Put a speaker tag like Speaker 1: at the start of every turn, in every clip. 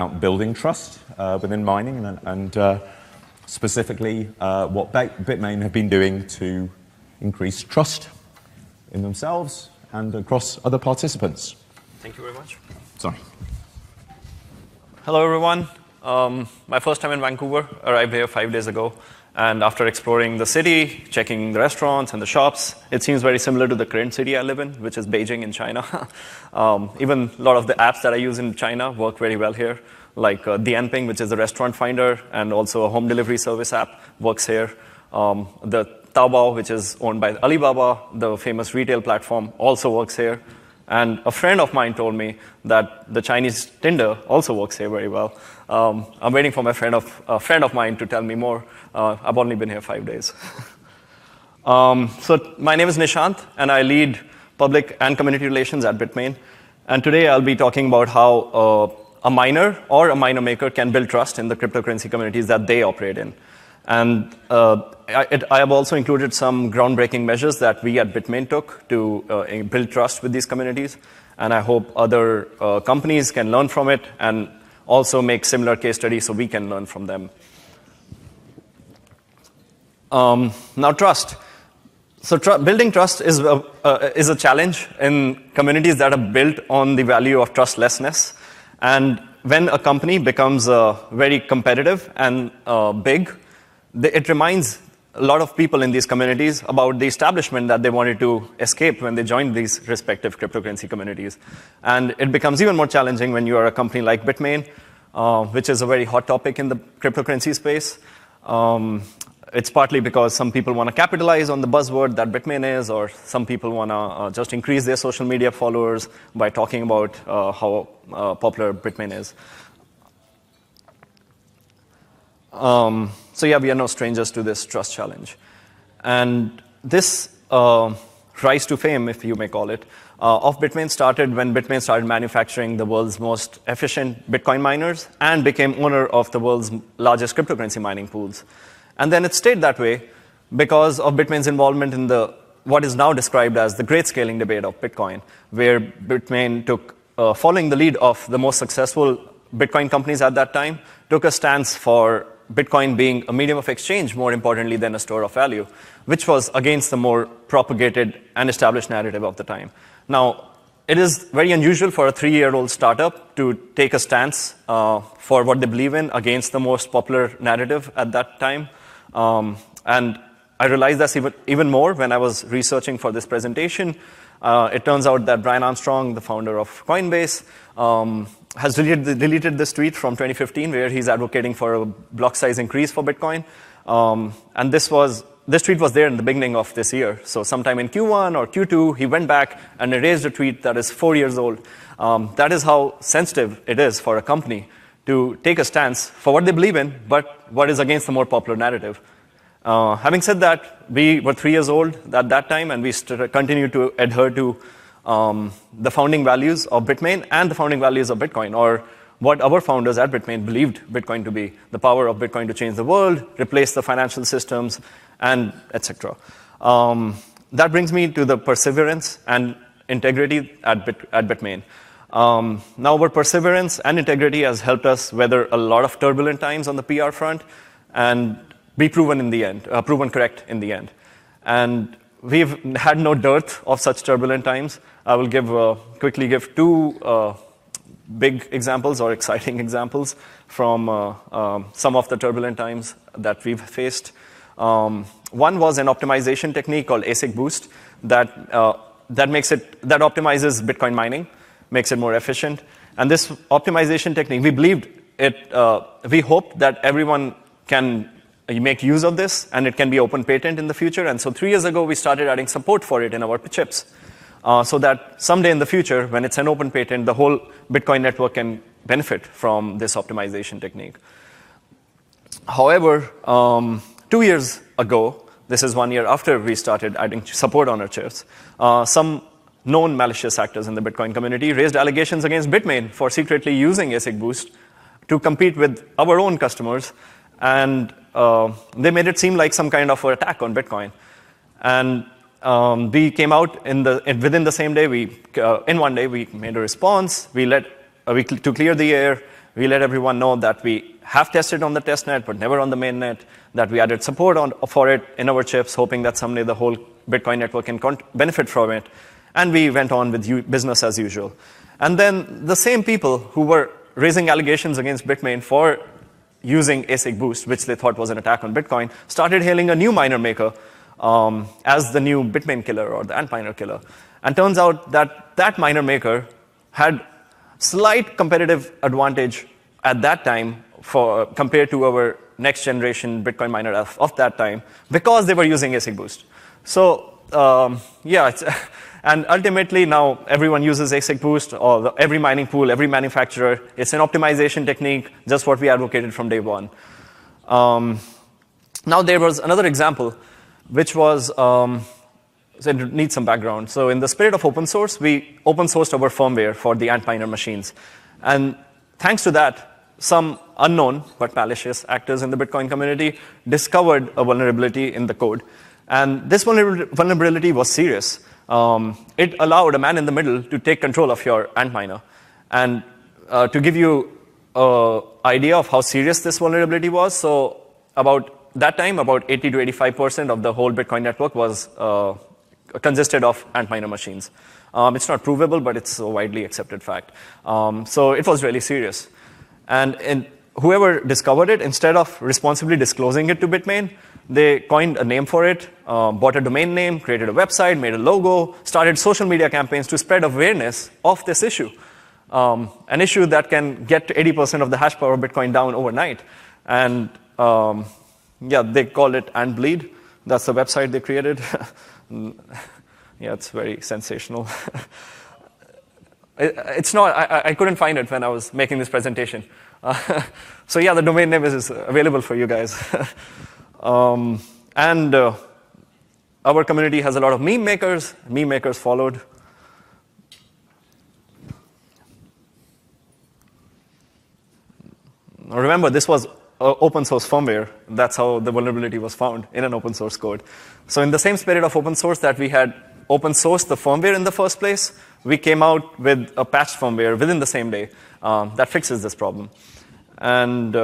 Speaker 1: about building trust within mining and specifically what Bitmain have been doing to increase trust in themselves and across other participants.
Speaker 2: Thank you very much.
Speaker 1: Sorry.
Speaker 2: Hello, everyone. My first time in Vancouver, arrived here 5 days ago. And after exploring the city, checking the restaurants and the shops, it seems very similar to the current city I live in, which is Beijing in China. Even a lot of the apps that I use in China work very well here, like NIธ์, which is a restaurant finder, and also a home delivery service app works here. The Taobao, which is owned by Alibaba, the famous retail platform, also works here. And a friend of mine told me that the Chinese Tinder also works here very well. I'm waiting for a friend of mine to tell me more. I've only been here 5 days. So my name is Nishant, and I lead public and community relations at Bitmain. And today I'll be talking about how a miner or a miner maker can build trust in the cryptocurrency communities that they operate in. And I have also included some groundbreaking measures that we at Bitmain took to build trust with these communities. And I hope other companies can learn from it and also make similar case studies so we can learn from them. Now, trust. So building trust is a challenge in communities that are built on the value of trustlessness. And when a company becomes very competitive and big, it reminds a lot of people in these communities about the establishment that they wanted to escape when they joined these respective cryptocurrency communities. And it becomes even more challenging when you are a company like Bitmain, which is a very hot topic in the cryptocurrency space. It's partly because some people want to capitalize on the buzzword that Bitmain is, or some people want to just increase their social media followers by talking about how popular Bitmain is. So yeah, we are no strangers to this trust challenge. And this rise to fame, if you may call it, of Bitmain started when Bitmain started manufacturing the world's most efficient Bitcoin miners and became owner of the world's largest cryptocurrency mining pools. And then it stayed that way because of Bitmain's involvement in what is now described as the great scaling debate of Bitcoin, where Bitmain took, following the lead of the most successful Bitcoin companies at that time, took a stance for Bitcoin being a medium of exchange, more importantly than a store of value, which was against the more propagated and established narrative of the time. Now, it is very unusual for a 3-year-old startup to take a stance for what they believe in against the most popular narrative at that time. And I realized this even more when I was researching for this presentation. It turns out that Brian Armstrong, the founder of Coinbase, has deleted this tweet from 2015 where he's advocating for a block size increase for Bitcoin. And this tweet was there in the beginning of this year. So sometime in Q1 or Q2, he went back and erased a tweet that is 4 years old. That is how sensitive it is for a company to take a stance for what they believe in, but what is against the more popular narrative. Having said that, we were 3 years old at that time, and we continue to adhere to the founding values of Bitmain and the founding values of Bitcoin, or what our founders at Bitmain believed Bitcoin to be, the power of Bitcoin to change the world, replace the financial systems, and etc. That brings me to the perseverance and integrity at Bitmain. Now, our perseverance and integrity has helped us weather a lot of turbulent times on the PR front and be proven in the end, proven correct in the end. And we've had no dearth of such turbulent times. I will quickly give two big examples or exciting examples from some of the turbulent times that we've faced. One was an optimization technique called ASIC boost that optimizes Bitcoin mining, makes it more efficient. And this optimization technique, we hoped that everyone can make use of this, and it can be open patent in the future. And so 3 years ago, we started adding support for it in our chips, so that someday in the future, when it's an open patent, the whole Bitcoin network can benefit from this optimization technique. However, 2 years ago, this is 1 year after we started adding support on our chips, some known malicious actors in the Bitcoin community raised allegations against Bitmain for secretly using ASIC boost to compete with our own customers, and they made it seem like some kind of attack on Bitcoin. And we came out within the same day. In 1 day, we made a response. To clear the air, We let everyone know that we have tested on the test net, but never on the main net, that we added support for it in our chips, hoping that someday the whole Bitcoin network can benefit from it. And we went on with business as usual. And then the same people who were raising allegations against Bitmain for using ASIC boost, which they thought was an attack on Bitcoin, started hailing a new miner maker as the new Bitmain killer or the Antminer killer. And turns out that that miner maker had slight competitive advantage at that time compared to our next generation Bitcoin miner of that time because they were using ASIC boost. So and ultimately now everyone uses ASIC boost, or every mining pool, every manufacturer. It's an optimization technique, just what we advocated from day one. Now there was another example, which was, so it needs some background. So in the spirit of open source, we open sourced our firmware for the Antminer machines. And thanks to that, some unknown but malicious actors in the Bitcoin community discovered a vulnerability in the code. And this vulnerability was serious. It allowed a man in the middle to take control of your Antminer. And to give you an idea of how serious this vulnerability was, so about that time, about 80 to 85% of the whole Bitcoin network was consisted of Antminer machines. It's not provable, but it's a widely accepted fact. So it was really serious. And whoever discovered it, instead of responsibly disclosing it to Bitmain, they coined a name for it, bought a domain name, created a website, made a logo, started social media campaigns to spread awareness of this issue. An issue that can get to 80% of the hash power of Bitcoin down overnight. And they call it Antbleed. That's the website they created. Yeah, it's very sensational. It's not, I couldn't find it when I was making this presentation. So yeah, the domain name is available for you guys. And our community has a lot of meme makers. Meme makers followed. Now remember, this was open source firmware. That's how the vulnerability was found, in an open source code. So in the same spirit of open source that we had open sourced the firmware in the first place, we came out with a patched firmware within the same day that fixes this problem. And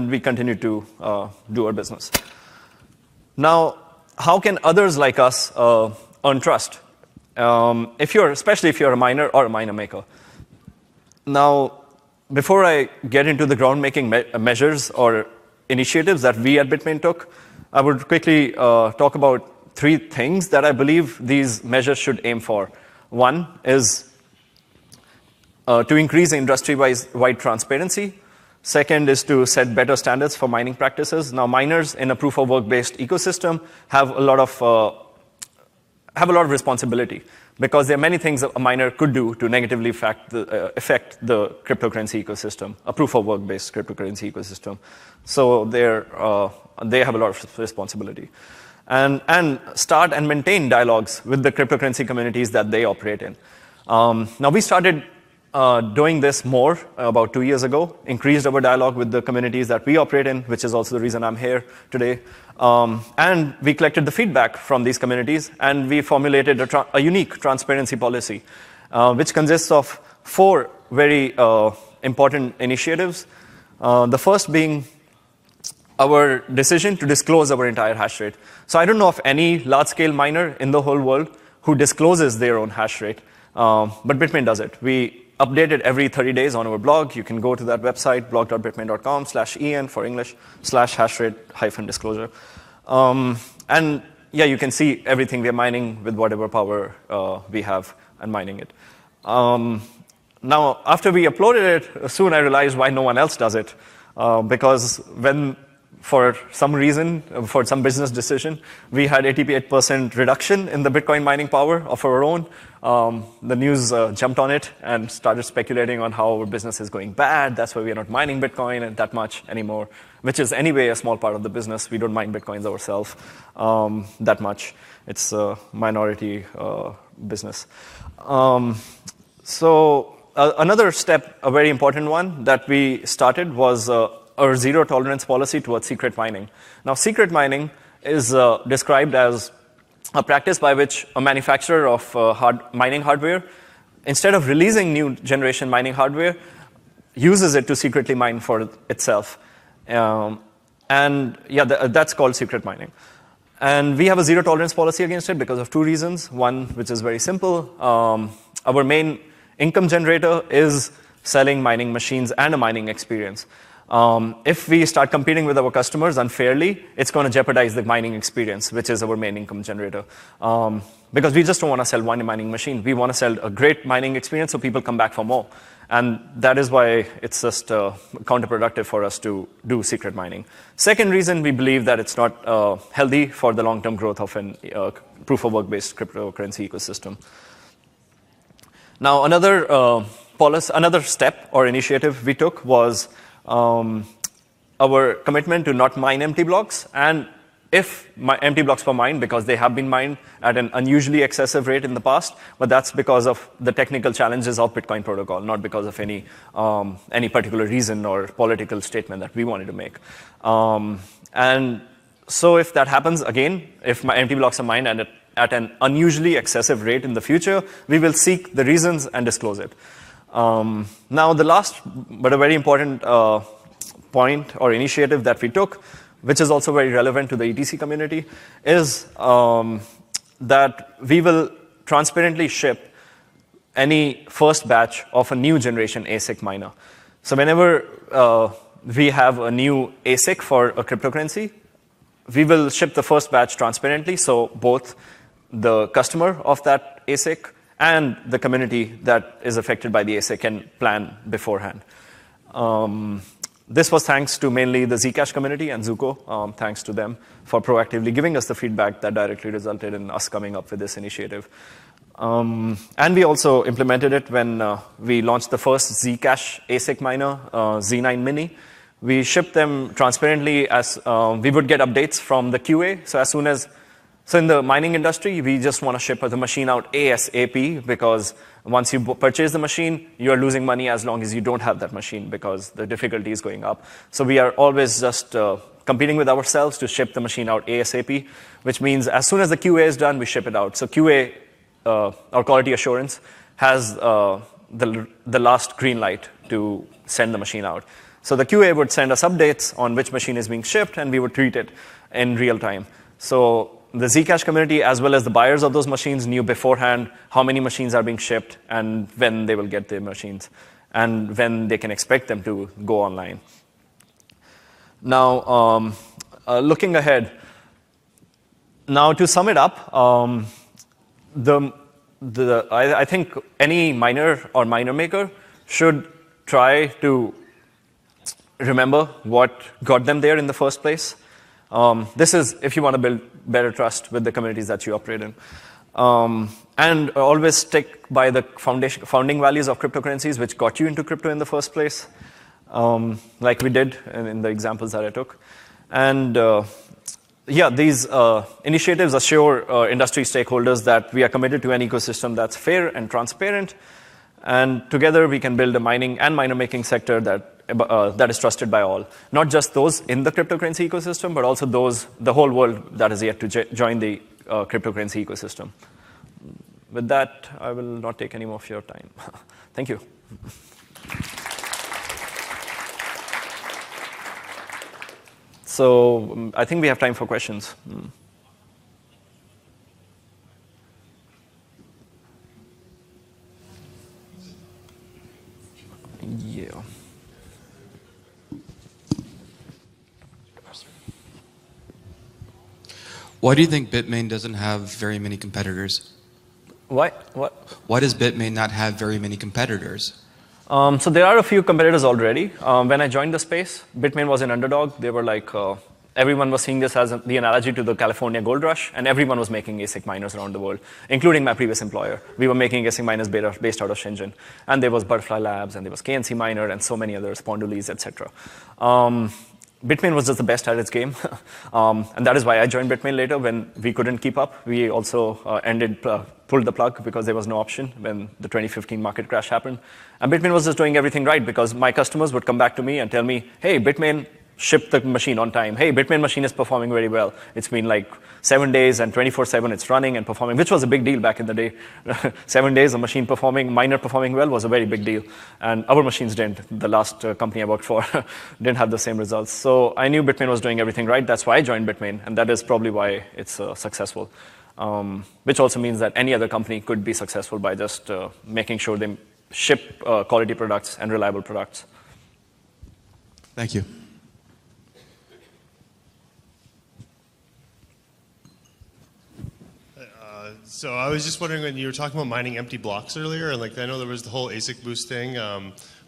Speaker 2: we continue to do our business. Now, how can others like us earn trust? Especially if you're a miner or a miner maker. Now, before I get into the groundbreaking measures or initiatives that we at Bitmain took, I would quickly talk about 3 things that I believe these measures should aim for. One is to increase industry-wide transparency. Second is to set better standards for mining practices. Now, miners in a proof-of-work-based ecosystem have a lot of responsibility, because there are many things a miner could do to negatively affect the cryptocurrency ecosystem, a proof-of-work-based cryptocurrency ecosystem. So they have a lot of responsibility. And start and maintain dialogues with the cryptocurrency communities that they operate in. Now, we started doing this more about 2 years ago, increased our dialogue with the communities that we operate in, which is also the reason I'm here today. And we collected the feedback from these communities, and we formulated a unique transparency policy, which consists of 4 very important initiatives. The first being our decision to disclose our entire hash rate. So I don't know of any large-scale miner in the whole world who discloses their own hash rate, but Bitmain does it. We update it every 30 days on our blog. You can go to that website, blog.bitmain.com/en for English, /hashrate-disclosure. And yeah, you can see everything we're mining with whatever power we have and mining it. Now, after we uploaded it, soon I realized why no one else does it. Because when, for some reason, for some business decision, we had 88% reduction in the Bitcoin mining power of our own, the news jumped on it and started speculating on how our business is going bad. That's why we're not mining Bitcoin that much anymore, which is anyway a small part of the business. We don't mine Bitcoins ourselves that much. It's a minority business. Another step, a very important one that we started was our zero tolerance policy towards secret mining. Now, secret mining is described as a practice by which a manufacturer of mining hardware, instead of releasing new generation mining hardware, uses it to secretly mine for itself. And yeah, that's called secret mining. And we have a zero tolerance policy against it because of two reasons. One, which is very simple. Our main income generator is selling mining machines and a mining experience. If we start competing with our customers unfairly, it's going to jeopardize the mining experience, which is our main income generator. Because we just don't want to sell one mining machine. We want to sell a great mining experience so people come back for more. And that is why it's just counterproductive for us to do secret mining. Second reason, we believe that it's not healthy for the long-term growth of a proof-of-work-based cryptocurrency ecosystem. Now, another step or initiative we took was our commitment to not mine empty blocks. And if empty blocks were mined, because they have been mined at an unusually excessive rate in the past, but that's because of the technical challenges of Bitcoin protocol, not because of any particular reason or political statement that we wanted to make. And so if that happens again, if my empty blocks are mined at an unusually excessive rate in the future, we will seek the reasons and disclose it. Now, the last but a very important point or initiative that we took, which is also very relevant to the ETC community, is that we will transparently ship any first batch of a new generation ASIC miner. So whenever we have a new ASIC for a cryptocurrency, we will ship the first batch transparently, so both the customer of that ASIC and the community that is affected by the ASIC can plan beforehand. This was thanks to mainly the Zcash community and Zuko, thanks to them for proactively giving us the feedback that directly resulted in us coming up with this initiative. And we also implemented it when we launched the first Zcash ASIC miner, Z9 Mini. We shipped them transparently as we would get updates from the QA. So in the mining industry, we just want to ship the machine out ASAP, because once you purchase the machine, you're losing money as long as you don't have that machine, because the difficulty is going up. So we are always just competing with ourselves to ship the machine out ASAP, which means as soon as the QA is done, we ship it out. So QA, or quality assurance, has the last green light to send the machine out. So the QA would send us updates on which machine is being shipped, and we would treat it in real time. So the Zcash community, as well as the buyers of those machines, knew beforehand how many machines are being shipped and when they will get their machines and when they can expect them to go online. Now, looking ahead, now to sum it up, I think any miner or miner maker should try to remember what got them there in the first place. This is if you want to build better trust with the communities that you operate in. And always stick by the founding values of cryptocurrencies, which got you into crypto in the first place, like we did in the examples that I took. And yeah, these initiatives assure industry stakeholders that we are committed to an ecosystem that's fair and transparent. And together we can build a mining and miner-making sector that is trusted by all. Not just those in the cryptocurrency ecosystem, but also the whole world that is yet to join the cryptocurrency ecosystem. With that, I will not take any more of your time. Thank you. So I think we have time for questions. Yeah.
Speaker 3: Why do you think Bitmain doesn't have very many competitors?
Speaker 2: What?
Speaker 3: Why does Bitmain not have very many competitors?
Speaker 2: So there are a few competitors already. When I joined the space, Bitmain was an underdog. They were like, everyone was seeing this as the analogy to the California gold rush, and everyone was making ASIC miners around the world, including my previous employer. We were making ASIC miners based out of Shenzhen. And there was Butterfly Labs, and there was KNC Miner, and so many others, Pondulis, etc. Bitmain was just the best at its game. And that is why I joined Bitmain later when we couldn't keep up. We also pulled the plug because there was no option when the 2015 market crash happened. And Bitmain was just doing everything right because my customers would come back to me and tell me, hey, Bitmain ship the machine on time. Hey, Bitmain machine is performing very well. It's been like 7 days and 24/7 it's running and performing, which was a big deal back in the day. 7 days, a machine performing, miner performing well was a very big deal. And our machines didn't. The last company I worked for didn't have the same results. So I knew Bitmain was doing everything right. That's why I joined Bitmain, and that is probably why it's successful. Which also means that any other company could be successful by just making sure they ship quality products and reliable products.
Speaker 3: Thank you.
Speaker 4: So I was just wondering, when you were talking about mining empty blocks earlier, and like I know there was the whole ASIC boost thing,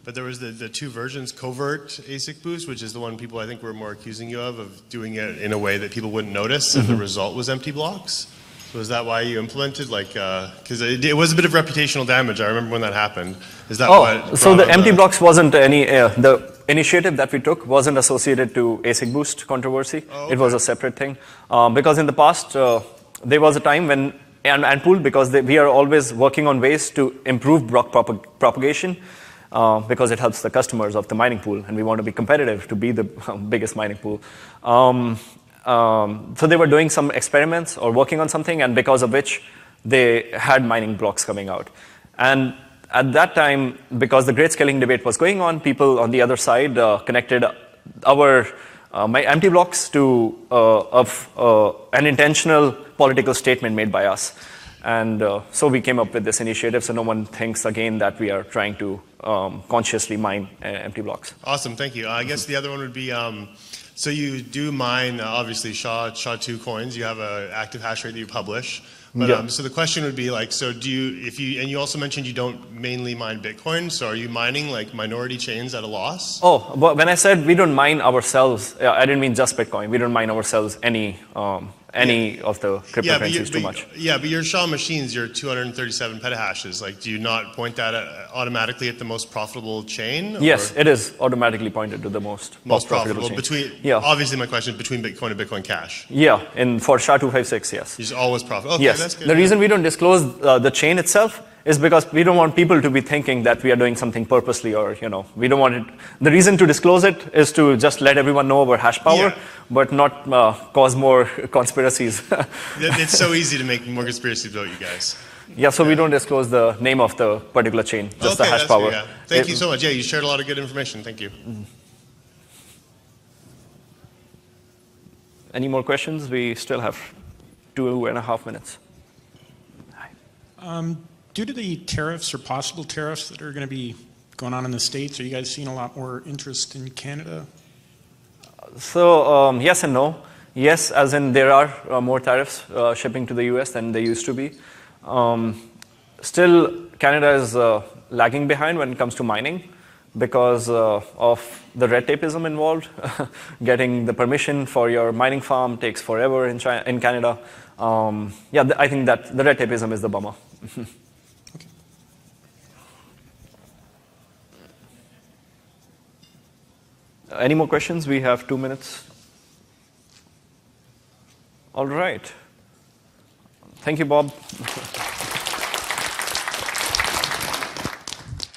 Speaker 4: but there was the two versions, covert ASIC boost, which is the one people I think were more accusing you of doing it in a way that people wouldn't notice, and the result was empty blocks. So is that why you implemented, like, because it was a bit of reputational damage, I remember when that happened. Is that what?
Speaker 2: So the empty blocks wasn't any, the initiative that we took wasn't associated to ASIC boost controversy.
Speaker 4: Oh, okay.
Speaker 2: It was a separate thing. Because in the past, there was a time when, and pool, because we are always working on ways to improve block propagation, because it helps the customers of the mining pool, and we want to be competitive to be the biggest mining pool. So they were doing some experiments or working on something, and because of which they had mining blocks coming out. And at that time, because the great scaling debate was going on, people on the other side connected our my empty blocks to an intentional political statement made by us. And so we came up with this initiative, so no one thinks again that we are trying to consciously mine empty blocks.
Speaker 4: Awesome, thank you. I guess the other one would be, so you do mine, obviously, SHA-2 coins. You have an active hash rate that you publish. But,
Speaker 2: yeah.
Speaker 4: So the question would be, like, so do you, and you also mentioned you don't mainly mine Bitcoin, so are you mining like minority chains at a loss?
Speaker 2: Oh, but when I said we don't mine ourselves, I didn't mean just Bitcoin. We don't mine ourselves any of the cryptocurrencies too much.
Speaker 4: Yeah, but your SHA machines, your 237 petahashes, like, do you not point that automatically at the most profitable chain?
Speaker 2: Yes, it is automatically pointed to the most profitable chain.
Speaker 4: Obviously, my question is between Bitcoin and Bitcoin Cash.
Speaker 2: Yeah, for SHA-256, yes.
Speaker 4: It's always profitable. Okay,
Speaker 2: yes.
Speaker 4: That's good.
Speaker 2: The reason we don't disclose the chain itself is because we don't want people to be thinking that we are doing something purposely, or, we don't want it. The reason to disclose it is to just let everyone know our hash power, but not cause more conspiracies.
Speaker 4: It's so easy to make more conspiracies about you guys.
Speaker 2: Yeah, so we don't disclose the name of the particular chain, just the hash power.
Speaker 4: Good, yeah. Thank you so much. Yeah, you shared a lot of good information. Thank you.
Speaker 2: Any more questions? We still have 2.5 minutes.
Speaker 5: Due to the tariffs or possible tariffs that are going to be going on in the States, are you guys seeing a lot more interest in Canada?
Speaker 2: So yes and no. Yes, as in there are more tariffs shipping to the US than they used to be. Still, Canada is lagging behind when it comes to mining because of the red tapeism involved. Getting the permission for your mining farm takes forever in Canada. I think that the red tapeism is the bummer.
Speaker 5: Okay.
Speaker 2: Any more questions? We have 2 minutes. All right. Thank you, Bob.